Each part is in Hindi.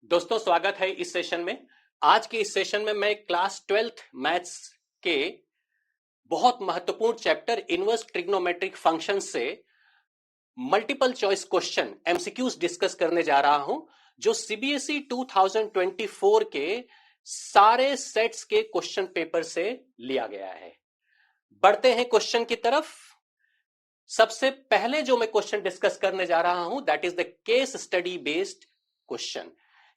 दोस्तों स्वागत है इस सेशन में। आज के इस सेशन में मैं क्लास 12th मैथ्स के बहुत महत्वपूर्ण चैप्टर इनवर्स ट्रिग्नोमेट्रिक फंक्शन से multiple choice question MCQs discuss करने जा रहा हूं, जो सीबीएसई 2024 के सारे सेट्स के क्वेश्चन पेपर से लिया गया है। बढ़ते हैं क्वेश्चन की तरफ। सबसे पहले जो मैं क्वेश्चन डिस्कस करने जा रहा हूं that is the case study based question.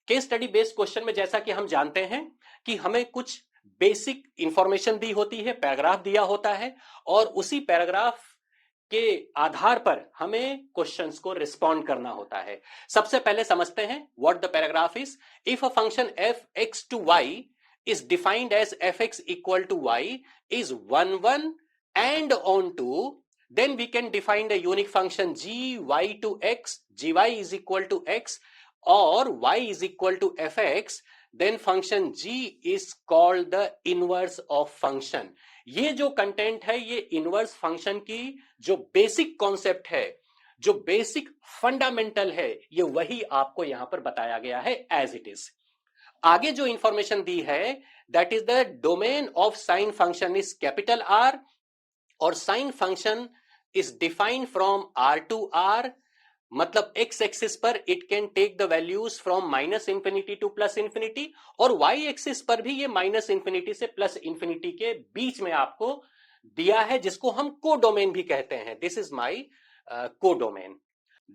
Case study based question में जैसा कि हम जानते हैं कि हमें कुछ बेसिक इंफॉर्मेशन दी होती है, पैराग्राफ दिया होता है और उसी पैराग्राफ के आधार पर हमें क्वेश्चंस को रिस्पॉन्ड करना होता है। सबसे पहले समझते हैं what the paragraph is. If a function f x to y is defined as f x equal to y is 1 1 and on to, then we can define the unique function gy to x, gy is equal to x or y is equal to fx, then function g is called the inverse of function। ये जो कंटेंट है ये इनवर्स फंक्शन की जो बेसिक कॉन्सेप्ट है, जो बेसिक फंडामेंटल है, ये वही आपको यहां पर बताया गया है एज इट इज। आगे जो इंफॉर्मेशन दी है that is the domain of sine function is capital R और sine function is defined from R to R, मतलब एक्स एक्सिस पर it can take the values from minus infinity to plus infinity और वाई एक्सिस पर भी ये माइनस इंफिनिटी से प्लस इंफिनिटी के बीच में आपको दिया है, जिसको हम कोडोमेन भी कहते हैं। This is my codomain.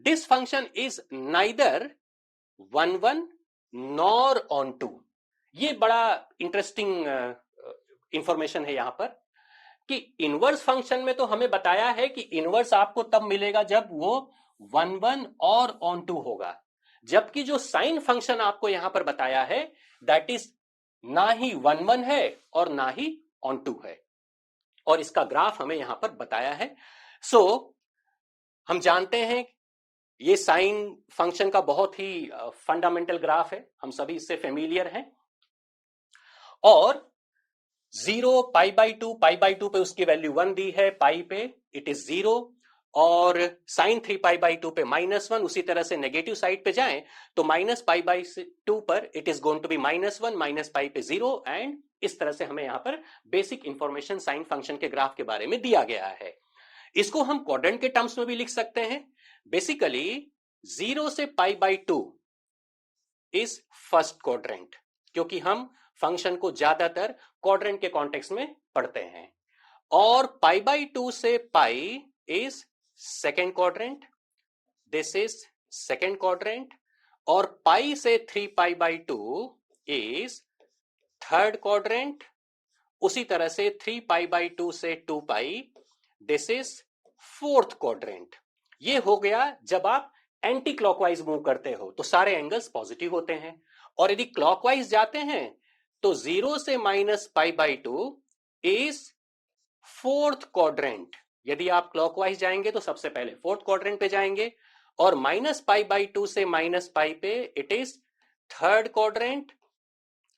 This function is neither 1 1 nor onto. ये बड़ा इंटरेस्टिंग इंफॉर्मेशन है यहां पर कि इनवर्स फंक्शन में तो हमें बताया है कि इनवर्स आपको तब मिलेगा जब वो 1 1 और ऑन टू होगा, जबकि जो साइन फंक्शन आपको यहां पर बताया है दैट इज ना ही 1 1 है और ना ही ऑन टू है, और इसका ग्राफ हमें यहां पर बताया है। सो हम जानते हैं ये साइन फंक्शन का बहुत ही फंडामेंटल ग्राफ है, हम सभी इससे फेमिलियर हैं। और 0 पाई बाई टू पे उसकी वैल्यू 1 दी है, पाई पे इट इज 0 और साइन 3 पाई/2 पे -1। उसी तरह से नेगेटिव साइड पे जाएं तो -पाई/2 पर it is going to be -1, minus pi पे 0 एंड इस तरह से हमें यहां पर बेसिक इंफॉर्मेशन साइन फंक्शन के ग्राफ के बारे में दिया गया है। इसको हम क्वाड्रेंट के टर्म्स में भी लिख सकते हैं। बेसिकली 0 से पाई/2 इज फर्स्ट क्वाड्रेंट, क्योंकि हम फंक्शन को ज्यादातर क्वाड्रेंट के कॉन्टेक्स्ट में पढ़ते हैं। और पाई/2 से pi is second quadrant, this is second quadrant. और पाई से 3 पाई/2 इज थर्ड क्वाड्रेंट। उसी तरह से 3 पाई/2 से 2 पाई, दिस इज फोर्थ क्वाड्रेंट। ये हो गया जब आप एंटी क्लॉकवाइज मूव करते हो तो सारे एंगल्स पॉजिटिव होते हैं, और यदि क्लॉकवाइज जाते हैं तो 0 से -पाई/2 इज फोर्थ क्वाड्रेंट। यदि आप क्लॉकवाइज जाएंगे तो सबसे पहले फोर्थ क्वाड्रेंट पे जाएंगे, और -पाई/2 से -पाई पे इट इज थर्ड क्वाड्रेंट।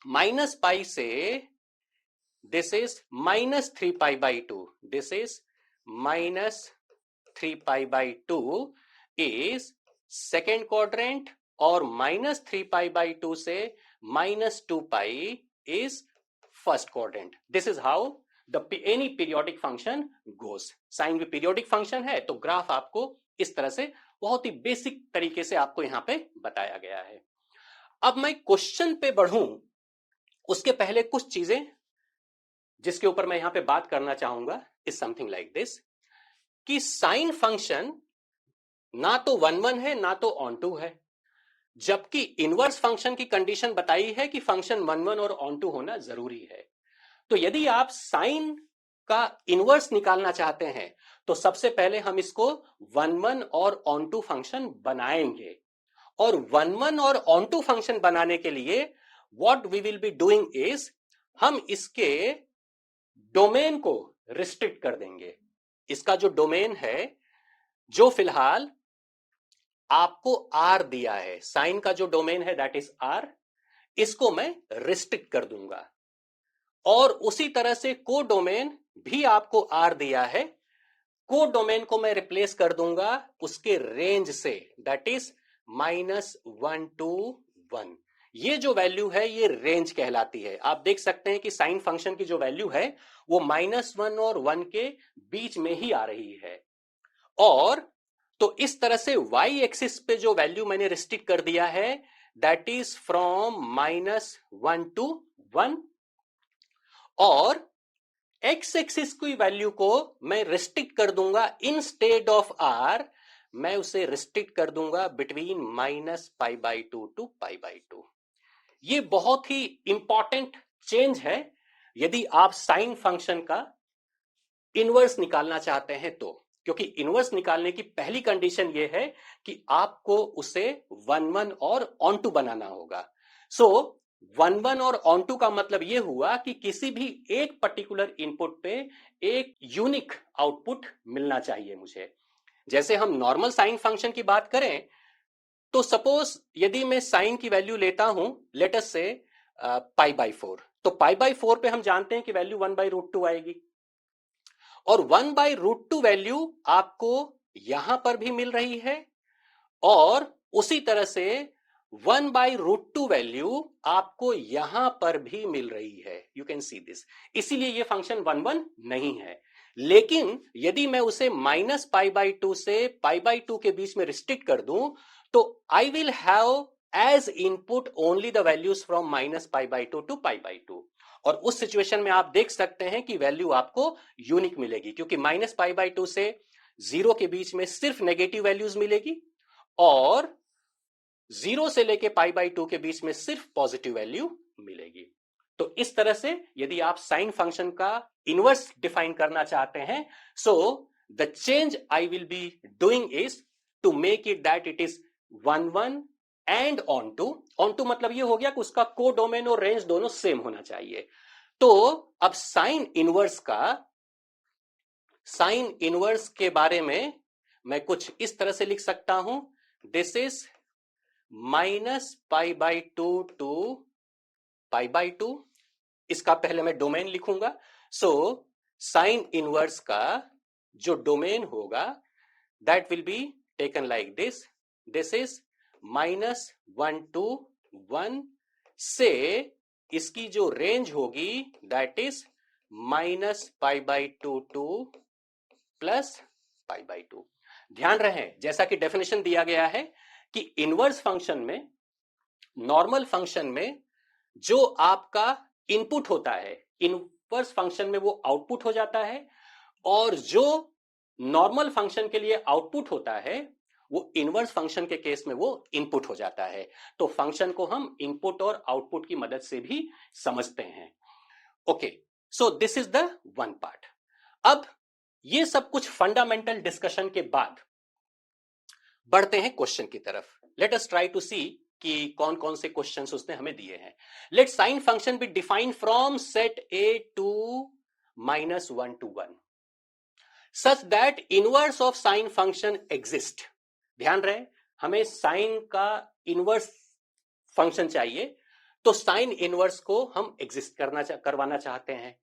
-पाई से दिस इज -3 पाई/2, दिस इज -3 पाई/2 इज सेकेंड क्वाड्रेंट, और -3 पाई/2 से -2 pi is first quadrant. This is how any periodic function goes. Sine भी पीरियोडिक फंक्शन है तो ग्राफ आपको इस तरह से बहुत ही बेसिक तरीके से आपको यहां पे बताया गया है। अब मैं क्वेश्चन पे बढ़ूं उसके पहले कुछ चीजें जिसके ऊपर मैं यहां पे बात करना चाहूंगा इज समथिंग लाइक दिस, कि साइन फंक्शन ना तो 1 1 है ना तो ऑन टू है, जबकि इनवर्स फंक्शन की कंडीशन बताई है कि फंक्शन 1 1 और ऑन टू होना जरूरी है। तो यदि आप साइन का इनवर्स निकालना चाहते हैं तो सबसे पहले हम इसको 1 1 और ऑन टू फंक्शन बनाएंगे, और 1 1 और ऑन टू फंक्शन बनाने के लिए what we will be doing is हम इसके डोमेन को रिस्ट्रिक्ट कर देंगे। इसका जो डोमेन है, जो फिलहाल आपको आर दिया है, साइन का जो डोमेन है दैट इज आर, इसको मैं रिस्ट्रिक्ट कर दूंगा। और उसी तरह से को डोमेन भी आपको आर दिया है, को डोमेन को मैं रिप्लेस कर दूंगा उसके रेंज से, दैट इज -1 to 1। ये जो वैल्यू है ये रेंज कहलाती है। आप देख सकते हैं कि साइन फंक्शन की जो वैल्यू है वो -1 और 1 के बीच में ही आ रही है। और तो इस तरह से y एक्सिस पे जो वैल्यू मैंने रिस्ट्रिक्ट कर दिया है दैट इज फ्रॉम -1 to 1, और x एक्सिस की वैल्यू को मैं रिस्ट्रिक्ट कर दूंगा इंस्टेड ऑफ r, मैं उसे रिस्ट्रिक्ट कर दूंगा बिटवीन -π/2 to π/2। ये बहुत ही इंपॉर्टेंट चेंज है यदि आप साइन फंक्शन का इनवर्स निकालना चाहते हैं तो, क्योंकि इनवर्स निकालने की पहली कंडीशन यह है कि आपको उसे 1-1 और ऑन टू बनाना होगा। सो 1-1 और ऑन टू का मतलब यह हुआ कि किसी भी एक पर्टिकुलर इनपुट पे एक यूनिक आउटपुट मिलना चाहिए मुझे। जैसे हम नॉर्मल साइन फंक्शन की बात करें तो सपोज यदि मैं साइन की वैल्यू लेता हूं लेट अस से π/4, तो π/4 पे हम जानते हैं कि वैल्यू 1/√2 आएगी, और 1/√2 वैल्यू आपको यहां पर भी मिल रही है और उसी तरह से 1/√2 वैल्यू आपको यहां पर भी मिल रही है। You can see this. इसीलिए ये फंक्शन 1-1 नहीं है। लेकिन यदि मैं उसे -π/2 से π/2 के बीच में रिस्ट्रिक्ट कर दूं तो I will have as input only the values from -π/2 to π/2, और उस सिचुएशन में आप देख सकते हैं कि वैल्यू आपको यूनिक मिलेगी, क्योंकि -π/2 से 0 के बीच में सिर्फ नेगेटिव वैल्यूज मिलेगी और 0 से लेके π/2 के बीच में सिर्फ पॉजिटिव वैल्यू मिलेगी। तो इस तरह से यदि आप साइन फंक्शन का इनवर्स डिफाइन करना चाहते हैं, so the change I will be doing is to make it that it is 1-1 and onto मतलब ये हो गया कि उसका कोडोमेन और रेंज दोनों सेम होना चाहिए। तो अब साइन इनवर्स के बारे में मैं कुछ इस तरह से लिख सकता हूं, दिस इज -π/2 to π/2। इसका पहले मैं डोमेन लिखूंगा। सो साइन इनवर्स का जो डोमेन होगा that will be taken like this, this is -1 to 1 से इसकी जो रेंज होगी दैट इज -π/2 to +π/2। ध्यान रहे जैसा कि डेफिनेशन दिया गया है कि इनवर्स फंक्शन में, नॉर्मल फंक्शन में जो आपका इनपुट होता है इनवर्स फंक्शन में वो आउटपुट हो जाता है, और जो नॉर्मल फंक्शन के लिए आउटपुट होता है वो इनवर्स फंक्शन के केस में वो इनपुट हो जाता है। तो फंक्शन को हम इनपुट और आउटपुट की मदद से भी समझते हैं। Okay, so this is the one part. अब ये सब कुछ फंडामेंटल डिस्कशन के बाद बढ़ते हैं क्वेश्चन की तरफ। Let us try to see कि कौन कौन से क्वेश्चंस उसने हमें दिए हैं। Let sine function be define from set A to -1 to 1 such that inverse of sine function exist. ध्यान रहे हमें साइन का इनवर्स फंक्शन चाहिए, तो साइन इनवर्स को हम एग्जिस्ट करवाना चाहते हैं।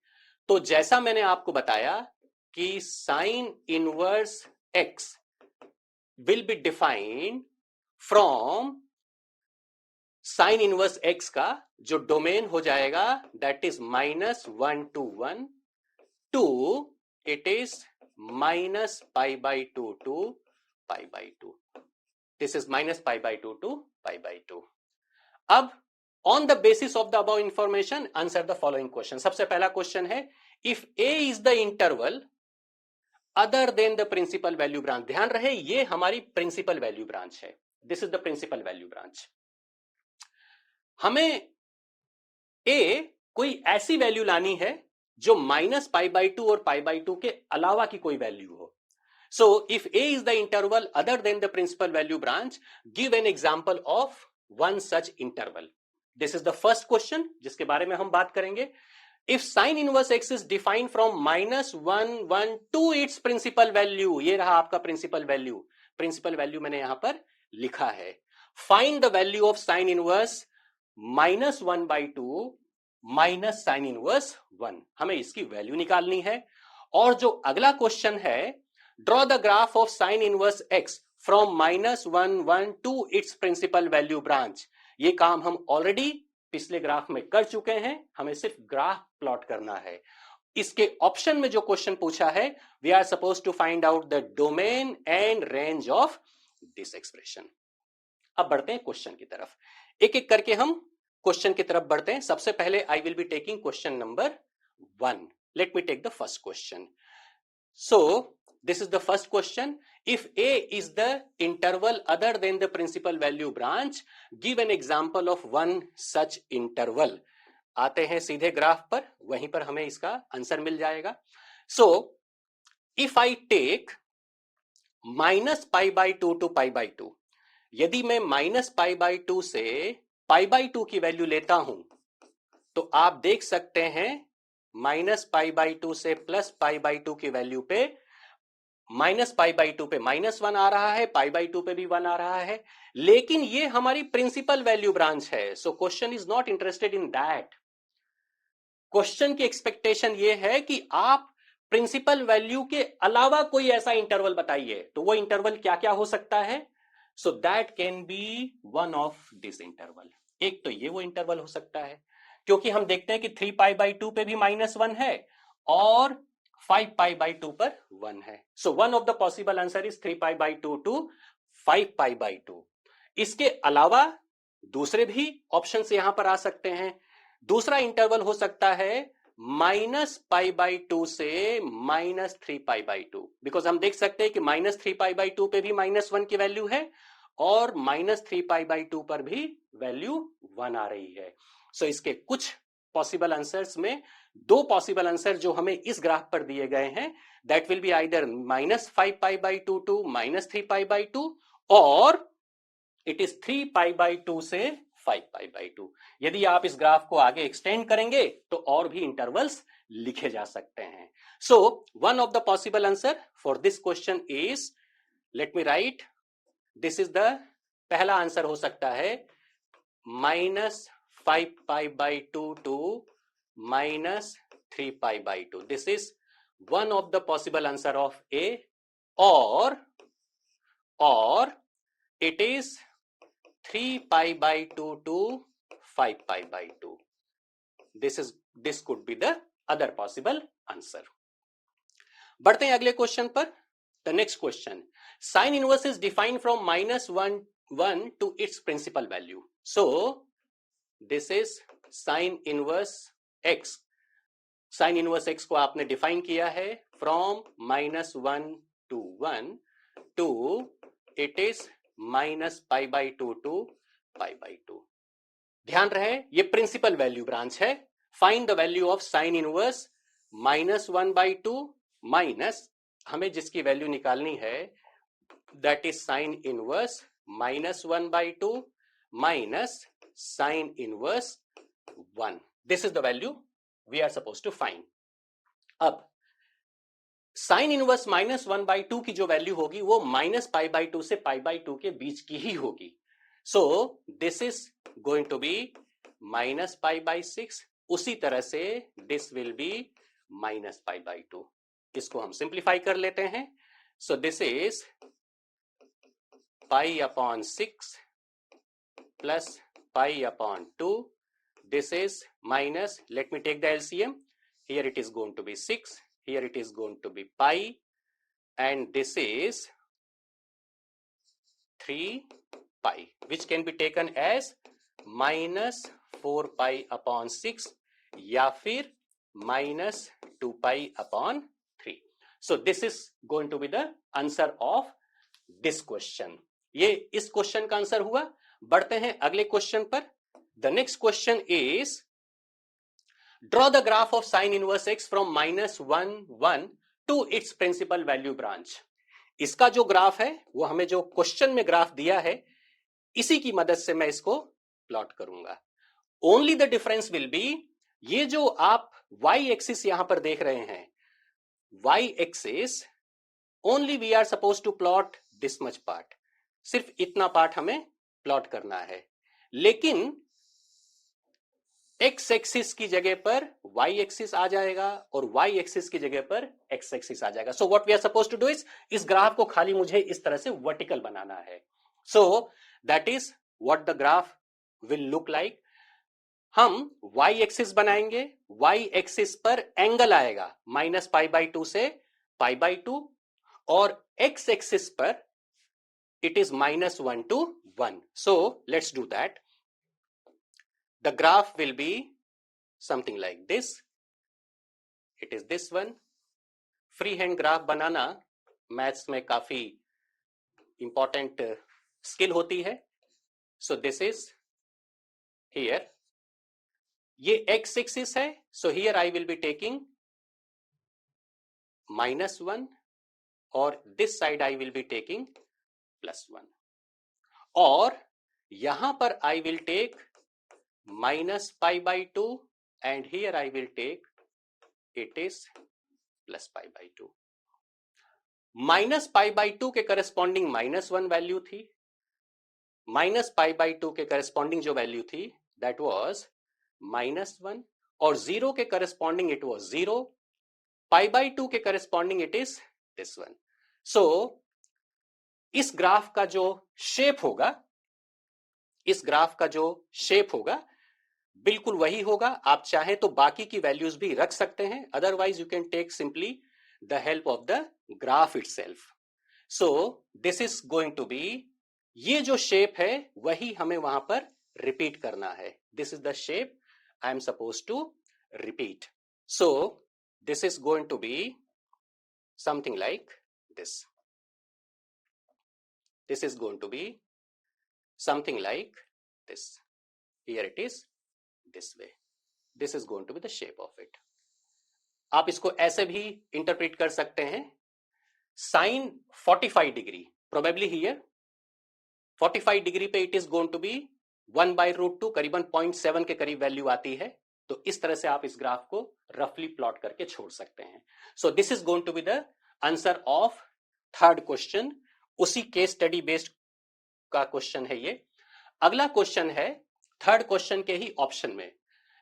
तो जैसा मैंने आपको बताया कि sine inverse x will be defined from sine inverse x का जो डोमेन हो जाएगा that is -1 to 1 to it is -π/2 to π/2। This is -π/2 to π/2। अब on the basis of the above information answer the following question. सबसे पहला क्वेश्चन है if a is the interval other than the principal value branch. ध्यान रहे ये हमारी प्रिंसिपल वैल्यू ब्रांच है, this is the principal value branch. हमें a कोई ऐसी वैल्यू लानी है जो -π/2 और π/2 के अलावा की कोई वैल्यू हो। So if A is the interval other than the principal value branch, give an example of one such interval. This is the first question जिसके बारे में हम बात करेंगे। If sin inverse x is defined from -1 1 to its principal value, ये रहा आपका principal value, principal value मैंने यहां पर लिखा है। Find the value of sin inverse -1/2 minus sin inverse 1, हमें इसकी वैल्यू निकालनी है। और जो अगला क्वेश्चन है draw the graph of sin inverse x from -1 1 to its principal value branch, ये काम हम ऑलरेडी पिछले ग्राफ में कर चुके हैं, हमें सिर्फ ग्राफ प्लॉट करना है। इसके ऑप्शन में जो क्वेश्चन पूछा है, we are suppose to find out the domain and range of this expression. अब बढ़ते हैं क्वेश्चन की तरफ, एक एक करके हम क्वेश्चन की तरफ बढ़ते हैं। सबसे पहले I will be taking question number 1। Let me take the first question. So this is the first question. If A is the interval other than the principal value branch, give an example of one such interval. आते हैं सीधे ग्राफ पर, वहीं पर हमें इसका आंसर मिल जाएगा। So if I take minus pi by 2 to pi by 2, यदि मैं माइनस पाई बाई 2 से पाई बाई 2 की वैल्यू लेता हूं, तो आप देख सकते हैं माइनस पाई बाई 2 से प्लस पाई बाई 2 की वैल्यू पे माइनस पाई बाई 2 पे -1 आ रहा है, पाई बाई 2 पे भी 1 आ रहा है, लेकिन ये हमारी प्रिंसिपल वैल्यू ब्रांच है। So question is not interested in that. Question की एक्सपेक्टेशन ये है कि आप प्रिंसिपल वैल्यू के अलावा कोई ऐसा इंटरवल बताइए। तो वो इंटरवल क्या क्या हो सकता है? So that can be one of this interval. एक तो ये वो इंटरवल हो सकता है, क्योंकि हम देखते हैं कि 3 पाई बाई 2 पे भी -1 है और 5 पाई बाई 2 पर 1 है। So one of the possible answer is 3 pi by 2 to 5 pi by 2। इसके अलावा दूसरे भी ऑप्शन यहां पर आ सकते हैं। दूसरा इंटरवल हो सकता है माइनस पाई बाई 2 से -3 पाई बाई 2, बिकॉज हम देख सकते हैं कि -3 पाई बाई 2 पे भी -1 की वैल्यू है और -3 पाई बाई 2 पर भी वैल्यू 1 आ रही है। सो इसके कुछ पॉसिबल आंसर्स में दो पॉसिबल आंसर जो हमें इस ग्राफ पर दिए गए हैं, that will be either -5 pi by 2 to -3 pi by 2 और इट इज 3 पाई बाई 2 से 5 पाई बाई 2। यदि आप इस ग्राफ को आगे एक्सटेंड करेंगे तो और भी इंटरवल्स लिखे जा सकते हैं। So one of the possible answer for this question is, let me write, this is the पहला आंसर हो सकता है -5 pi by 2 to -3 pi by 2। This is one of the possible answer of A, और it is 3 pi by 2 to 5 pi by 2. This could be the other possible answer. बढ़ते हैं अगले क्वेश्चन पर। The next question, sin inverse is defined from -1 to its principal value. So this is sin inverse x. sin inverse x को आपने डिफाइन किया है from -1 to 1 to it is -pi by 2 to pi by 2। ध्यान रहे ये प्रिंसिपल वैल्यू ब्रांच है। Find the value of sine inverse -1 by 2 minus, हमें जिसकी वैल्यू निकालनी है that is sine inverse -1 by 2 minus sine inverse 1। This is the value we are suppose to find. अब साइन इनवर्स -1 बाई 2 की जो वैल्यू होगी वो -पाई बाई 2 से पाई बाई 2 के बीच की ही होगी। So this is going to be -pi by 6। उसी तरह से this will be -pi by 2। इसको हम सिंप्लीफाई कर लेते हैं। So this is pi upon 6 plus pi upon 2। This is minus, let me take the LCM, here it is going to be 6, here it is going to be pi, and this is 3 pi, which can be taken as -4 pi upon 6 या फिर -2 pi upon 3. So this is going to be the answer of this question. ये इस क्वेश्चन का आंसर हुआ। बढ़ते हैं अगले क्वेश्चन पर। The next question is, draw the graph of sin inverse x from -1 to its principal value branch. इसका जो ग्राफ है वो हमें जो क्वेश्चन में ग्राफ दिया है इसी की मदद से मैं इसको प्लॉट करूंगा। Only the difference will be, ये जो आप y एक्सिस यहां पर देख रहे हैं, y axis only we are suppose to plot this much part, सिर्फ इतना पार्ट हमें प्लॉट करना है। लेकिन x एक्सिस की जगह पर y एक्सिस आ जाएगा और y एक्सिस की जगह पर x एक्सिस आ जाएगा। So what we are suppose to do is, इस ग्राफ को खाली मुझे इस तरह से वर्टिकल बनाना है। So that is what the graph will look like, हम y एक्सिस बनाएंगे, y एक्सिस पर एंगल आएगा -π/2 से π/2, और x एक्सिस पर it is -1 to 1. So let's do that. The graph will be something like this. It is this one. Free hand graph बनाना मैथ्स में काफी इंपॉर्टेंट स्किल होती है. सो दिस इज हियर, ये एक्स एक्सिस है, so here I will be taking -1, और this side I will be taking +1, और यहां पर I will take -π/2, and here I will take it is +π/2. -π/2 के करस्पॉन्डिंग -1 वैल्यू थी, -π/2 के करस्पॉन्डिंग जो वैल्यू थी दैट वाज -1, और 0 के करस्पॉन्डिंग इट वाज 0, π/2 के corresponding it is this one. So इस ग्राफ का जो शेप होगा, इस ग्राफ का जो शेप होगा बिल्कुल वही होगा. आप चाहें तो बाकी की वैल्यूज भी रख सकते हैं, otherwise you can take simply the help of the graph itself. So this is going to be, ये जो शेप है वही हमें वहां पर रिपीट करना है. This is the shape I am suppose to repeat. So this is going to be something like this. This is going to be something like this. Here it is this way. This is going to be the shape of it. आप इसको ऐसे भी इंटरप्रेट कर सकते हैं, sin 45 degree, probably here 45 degree पे it is going to be 1/√2, करीबन 0.7 के करीब वैल्यू आती है. तो इस तरह से आप इस ग्राफ को रफली प्लॉट करके छोड़ सकते हैं. So this is going to be the answer of third question. उसी केस स्टडी बेस्ड का क्वेश्चन है ये. अगला क्वेश्चन है थर्ड क्वेश्चन के ही ऑप्शन में,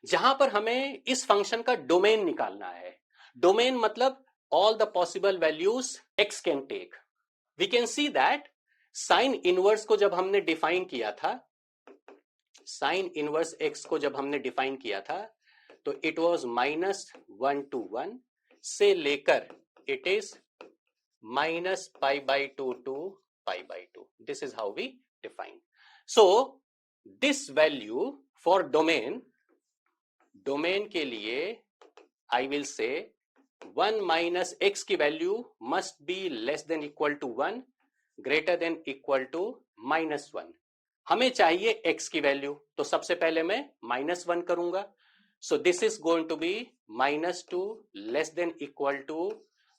जहां पर हमें इस फंक्शन का डोमेन निकालना है. डोमेन मतलब all the possible values x can take. We can see that sine inverse को जब हमने डिफाइन किया था, साइन इनवर्स x को जब हमने डिफाइन किया था, तो इट वाज -1 to 1 से लेकर it is -π/2 to π/2. This is how we define. So this value for domain के लिए I will say 1 minus x की value must be less than equal to 1, greater than equal to -1. हमें चाहिए x की वैल्यू, तो सबसे पहले मैं -1 करूंगा. So this is going to be -2 less than equal to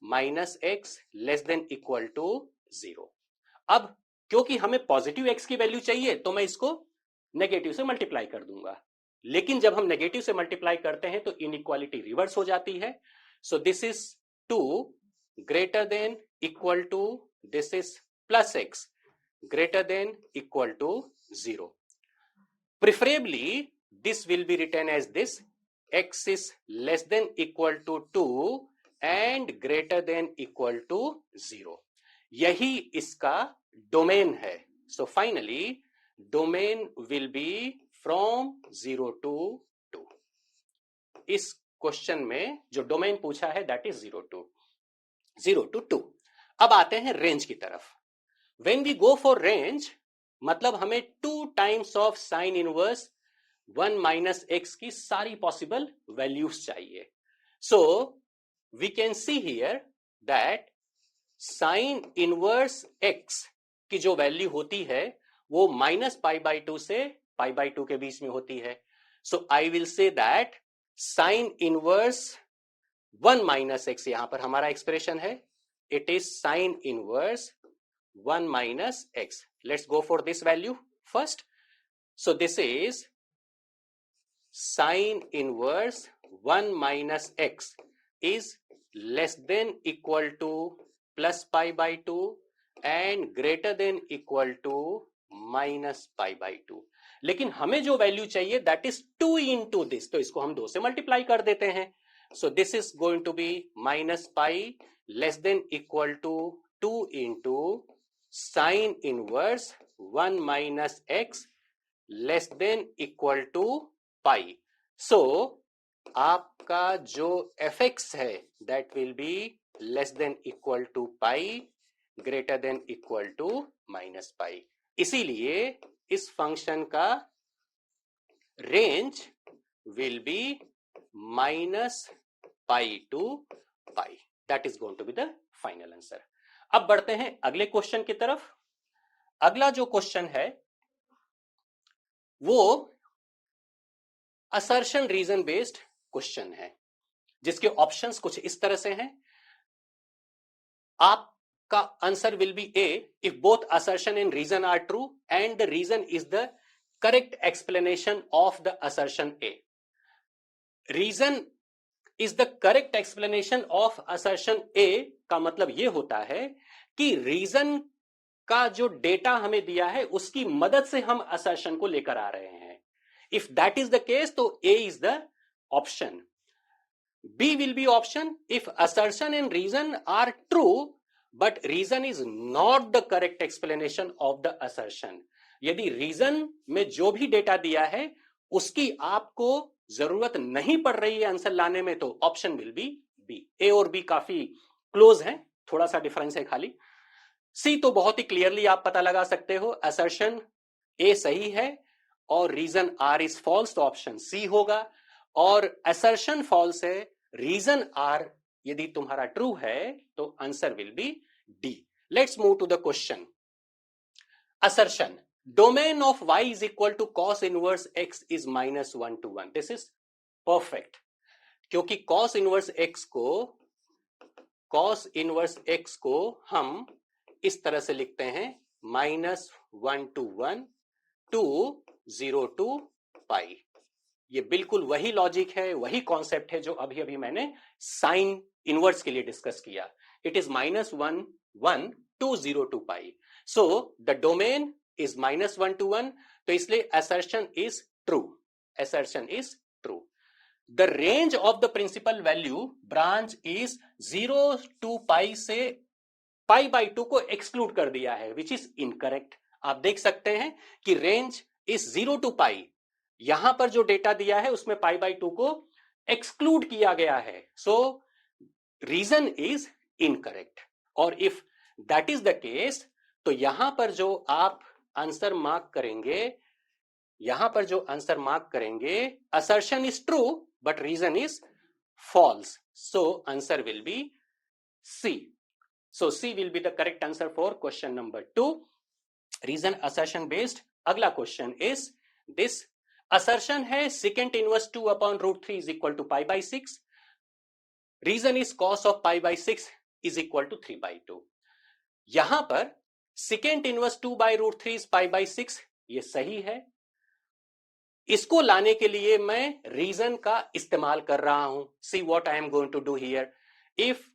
-x less than equal to 0. अब क्योंकि हमें पॉजिटिव x की वैल्यू चाहिए तो मैं इसको नेगेटिव से मल्टीप्लाई कर दूंगा, लेकिन जब हम नेगेटिव से मल्टीप्लाई करते हैं तो इनइक्वालिटी रिवर्स हो जाती है. So this is 2 greater than equal to, this is +x greater than equal to 0. Preferably this will be written as this, x इज less than equal to 2 and greater than equal to 0. यही इसका डोमेन है. So finally domain will be from 0 to 2. इस क्वेश्चन में जो डोमेन पूछा है दैट इज 0 to 2. अब आते हैं रेंज की तरफ. When we go for range, मतलब हमें 2 times of sine inverse 1 - x की सारी पॉसिबल वैल्यूज चाहिए. सो we can see here that sin inverse x की जो वैल्यू होती है वो -π/2 से π/2 के बीच में होती है. So I will say that sin inverse 1 - x, यहां पर हमारा एक्सप्रेशन है, it is sin inverse 1 - x. Let's go for this value first. So this is sin inverse 1 - x is less than equal to +π/2 and greater than equal to -π/2. लेकिन हमें जो वैल्यू चाहिए दैट इज 2 into दिस, तो इसको हम 2 से मल्टीप्लाई कर देते हैं. So this is going to be -π less than equal to 2 into sin inverse 1 - x less than equal to pi. So आपका जो fx है that will be less than equal to pi greater than equal to minus pi. इसीलिए इस फंक्शन का range will be minus pi to pi. That is going to be the final answer. अब बढ़ते हैं अगले क्वेश्चन की तरफ। अगला जो क्वेश्चन है वो असर्शन रीजन बेस्ड क्वेश्चन है, जिसके ऑप्शंस कुछ इस तरह से हैं। आपका answer will be A if both assertion and reason are true and the reason is the correct explanation of the assertion A. Reason is the correct explanation of assertion A का मतलब यह होता है कि रीजन का जो डेटा हमें दिया है उसकी मदद से हम असर्शन को लेकर आ रहे हैं। If that is the case तो A is the option. B will be option if assertion and reason are true but reason is not the correct explanation of the assertion. यदि रीजन में जो भी डेटा दिया है उसकी आपको जरूरत नहीं पड़ रही है आंसर लाने में, तो ऑप्शन विल बी बी। ए और बी काफी क्लोज हैं, थोड़ा सा डिफरेंस है खाली। सी तो बहुत ही क्लियरली आप पता लगा सकते हो, असर्शन ए सही है और रीजन आर इज फॉल्स, तो ऑप्शन सी होगा। और असर्शन फॉल्स है, रीजन आर यदि तुम्हारा ट्रू है तो answer will be D. Let's move to the question. Assertion domain of y is equal to cos inverse x is minus 1 to 1. This is perfect, क्योंकि cos inverse x को हम इस तरह से लिखते हैं -1 to 1 to 0 to पाई। ये बिल्कुल वही लॉजिक है, वही कॉन्सेप्ट है जो अभी अभी मैंने साइन इनवर्स के लिए डिस्कस किया। It is -1 1 to 0 to pi. So the domain is -1 to 1, तो इसलिए assertion is true. Assertion is true. The range of the principal value branch is 0 to pi से pi by 2 को exclude कर दिया है, which is incorrect. आप देख सकते हैं कि range is 0 to pi, यहां पर जो डेटा दिया है उसमें pi by 2 को exclude किया गया है, so reason is incorrect. और if that is the case, तो यहां पर जो आप आंसर मार्क करेंगे, assertion is true but reason is false, so answer will be C. So C will be the correct answer for question number 2, reason assertion based. अगला question is this, assertion है secant inverse 2 upon root 3 is equal to pi by 6, reason is cos of pi by 6 is equal to 3 by 2. यहां पर secant inverse 2 by root 3 is pi by 6, ये सही है। इसको लाने के लिए मैं रीजन का इस्तेमाल कर रहा हूं। See what I am going to do here. If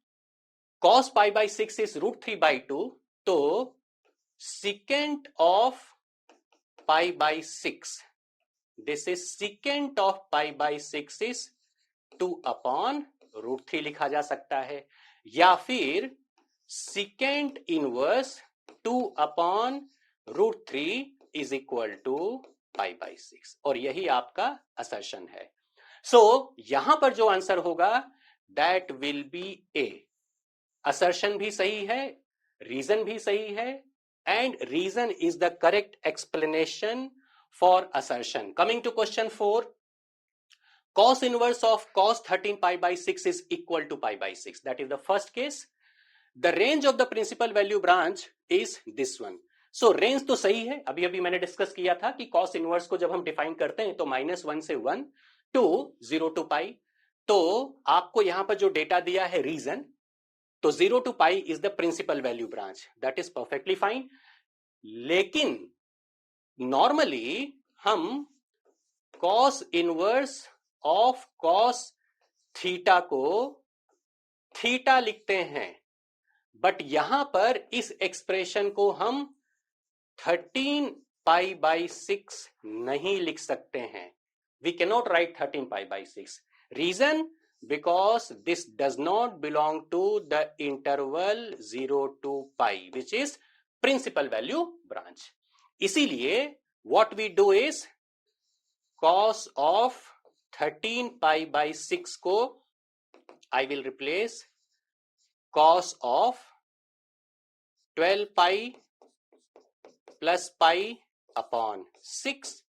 cos pi by 6 is root 3 by 2, तो secant of pi by 6, this is secant of pi by 6 is 2 upon root 3 लिखा जा सकता है, या फिर secant inverse 2 upon root 3 is equal to pi by 6, और यही आपका असर्शन है। सो यहां पर जो आंसर होगा that will be A. Assertion भी सही है, रीजन भी सही है, and reason is the correct explanation for assertion. Coming to question 4, cos inverse of cos 13 pi by 6 is equal to pi by 6. That is the first case. The range of the principal value branch is this one. So range तो सही है, अभी अभी मैंने डिस्कस किया था कि कॉस इनवर्स को जब हम डिफाइन करते हैं तो -1 से 1 टू 0 टू पाई, तो आपको यहां पर जो डेटा दिया है रीजन, तो 0 to pi is the principal value branch, that is perfectly fine. लेकिन नॉर्मली हम cos inverse of cos theta को थीटा लिखते हैं, बट यहां पर इस एक्सप्रेशन को हम 13 pi by 6 नहीं लिख सकते हैं। We cannot write 13 pi by 6. Reason, because this does not belong to the interval 0 to pi, which is principal value branch. इसीलिए what we do is cos of 13 pi by 6 को I will replace cos of 12 pi plus pi upon 6,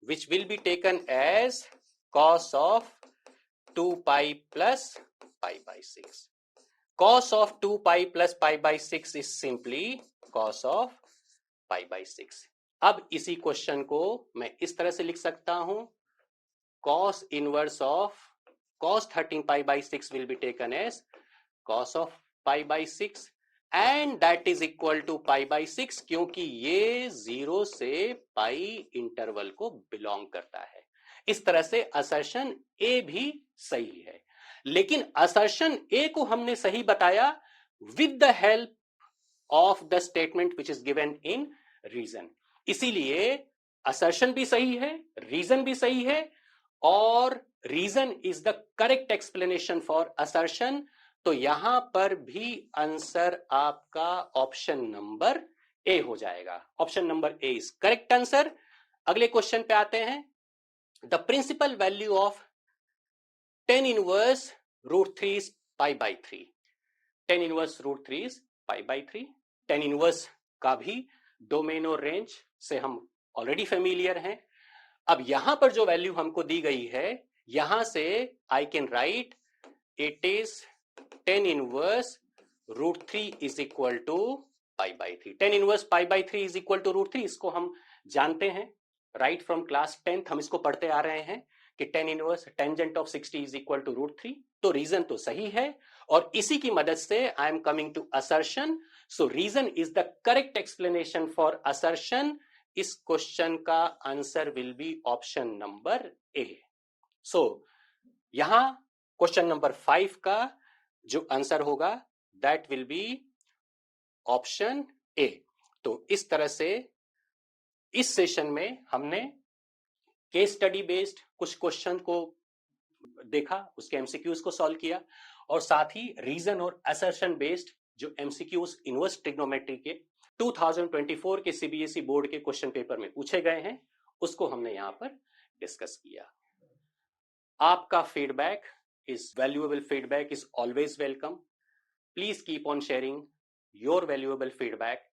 which will be taken as cos of 2 pi plus pi by 6. Cos of 2 pi plus pi by 6 is simply cos of pi by 6. अब इसी क्वेश्चन को मैं इस तरह से लिख सकता हूं, cos inverse of cos 13 pi by 6 will be taken as cos of pi by 6 and that is equal to pi by 6, क्योंकि ये 0 से पाई इंटरवल को बिलोंग करता है. इस तरह से असर्शन ए भी सही है, लेकिन असर्शन ए को हमने सही बताया with the help of the statement which is given in reason. इसीलिए असर्शन भी सही है, रीजन भी सही है, और reason is the correct explanation for assertion. तो यहां पर भी आंसर आपका ऑप्शन नंबर ए हो जाएगा. Option number A is correct answer. अगले क्वेश्चन पे आते हैं. The principal value of tan inverse root 3 is pi by 3. tan inverse root 3 is pi by 3. tan inverse का भी डोमेन और रेंज से हम ऑलरेडी फेमिलियर हैं. अब यहां पर जो वैल्यू हमको दी गई है, यहां से I can write it is tan inverse root 3 is equal to pi by 3. tan inverse pi by 3 is equal to root 3. इसको हम जानते हैं, राइट फ्रॉम क्लास 10th हम इसको पढ़ते आ रहे हैं कि tan inverse tangent of 60 is equal to root 3. तो रीजन तो सही है, और इसी की मदद से I am coming to assertion. So reason is the correct explanation for assertion. इस क्वेश्चन का answer will be option number A. So यहां क्वेश्चन नंबर 5 का जो आंसर होगा that will be option A. तो इस तरह से इस सेशन में हमने केस स्टडी बेस्ड कुछ क्वेश्चन को देखा, उसके एमसीक्यूज को सॉल्व किया, और साथ ही रीजन और असर्शन बेस्ड जो एमसीक्यूज इनवर्स ट्रिग्नोमेट्री के 2024 के सीबीएसई बोर्ड के क्वेश्चन पेपर में पूछे गए हैं, उसको हमने यहां पर डिस्कस किया. आपका feedback is valuable. Feedback is always welcome. Please keep on sharing your valuable feedback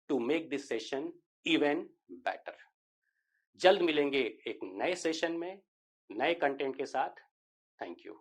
to make this session even better. जल्द मिलेंगे एक नए सेशन में नए कंटेंट के साथ. Thank you.